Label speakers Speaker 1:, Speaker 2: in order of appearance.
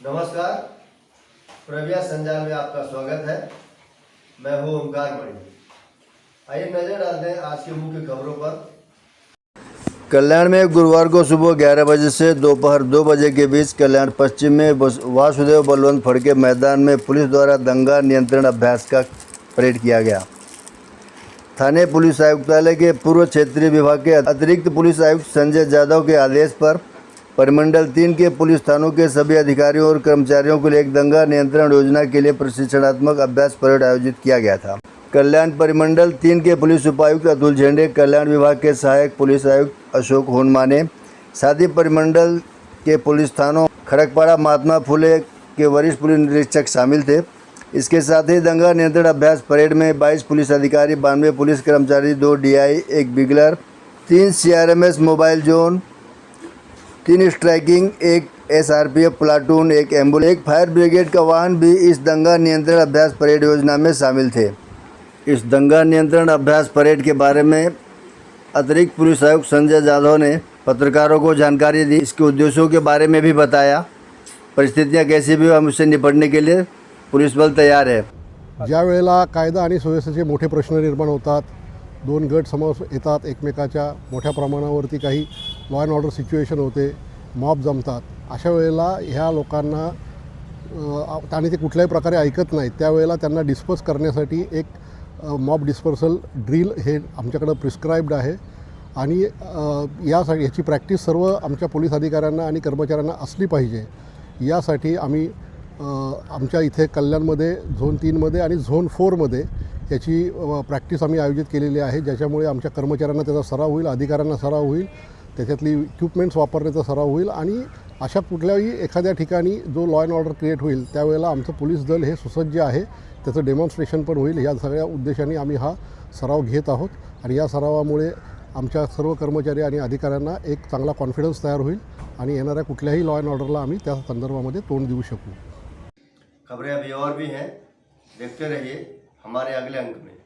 Speaker 1: नमस्कार, प्रव्या संजाल में आपका स्वागत है। मैं हूं ओमकार मणि। आइए नजर डालते हैं आज की मुख्य खबरों पर। कल्याण में गुरुवार को सुबह 11 बजे से दोपहर 2 बजे के बीच कल्याण पश्चिम में वासुदेव बलवंत फड़के मैदान में पुलिस द्वारा दंगा नियंत्रण अभ्यास का परेड किया गया। थाने पुलिस आयुक्तालय के पूर्व क्षेत्रीय विभाग के अतिरिक्त पुलिस आयुक्त संजय जाधव के आदेश पर परिमंडल 3 के पुलिस थानों के सभी अधिकारियों और कर्मचारियों के लिए एक दंगा नियंत्रण योजना के लिए प्रशिक्षणात्मक अभ्यास परेड आयोजित किया गया था। कल्याण परिमंडल 3 के पुलिस उपायुक्त अतुल झेंडे, कल्याण विभाग के सहायक पुलिस आयुक्त अशोक होनमाने, साथ ही परिमंडल के पुलिस थानों खड़कपाड़ा महात्मा फुले के वरिष्ठ पुलिस निरीक्षक शामिल थे। इसके साथ ही दंगा नियंत्रण अभ्यास परेड में 22 पुलिस अधिकारी, 92 पुलिस कर्मचारी, 2 DI, 1 बिगलर, 3 CRMS mobile zone, 3 striking, 1 SRPF platoon, 1 ambulance, 1 fire brigade का वाहन भी इस दंगा नियंत्रण अभ्यास परेड योजना में शामिल थे। इस दंगा नियंत्रण अभ्यास परेड के बारे में अतिरिक्त पुलिस आयुक्त संजय जाधव ने पत्रकारों को जानकारी दी। इसके उद्देश्यों के बारे में भी बताया। परिस्थितियां कैसी भी हो, हम उससे निपटने के लिए पुलिस बल तयार है।
Speaker 2: ज्या वेळेला कायदा आणि सुव्यवस्थेचे मोठे प्रश्न निर्माण होतात, 2 गट समोर येतात, एकमेकाच्या मोठ्या प्रमाणावरती काही लॉ अँड ऑर्डर सिच्युएशन होते, मॉब जमतात, अशा वेळेला ह्या लोकांना आणि ते कुठल्याही प्रकारे ऐकत नाहीत, त्यावेळेला त्यांना डिस्पर्स करण्यासाठी एक मॉब डिस्पर्सल ड्रिल हे आमच्याकडं प्रिस्क्राईब्ड आहे आणि याची प्रॅक्टिस सर्व आमच्या पोलीस अधिकाऱ्यांना आणि कर्मचाऱ्यांना असली पाहिजे। यासाठी आम्ही आमच्या इथे कल्याणमध्ये झोन 3मध्ये आणि झोन 4मध्ये याची प्रॅक्टिस आम्ही आयोजित केलेली आहे, ज्याच्यामुळे आमच्या कर्मचाऱ्यांना त्याचा सराव होईल, अधिकाऱ्यांना सराव होईल, त्याच्यातली इक्विपमेंट्स वापरण्याचा सराव होईल आणि अशा कुठल्याही एखाद्या ठिकाणी जो लॉ अँड ऑर्डर क्रिएट होईल त्यावेळेला आमचं पोलीस दल हे सुसज्ज आहे, त्याचं डेमॉन्स्ट्रेशन पण होईल। या सगळ्या उद्देशाने आम्ही हा सराव घेत आहोत आणि या सरावामुळे आमच्या सर्व कर्मचारी आणि अधिकाऱ्यांना एक चांगला कॉन्फिडन्स तयार होईल आणि येणाऱ्या कुठल्याही लॉ अँड ऑर्डरला आम्ही त्या संदर्भामध्ये तोंड देऊ शकू।
Speaker 1: खबरें अभी और भी हैं, देखते रहिए हमारे अगले अंक में।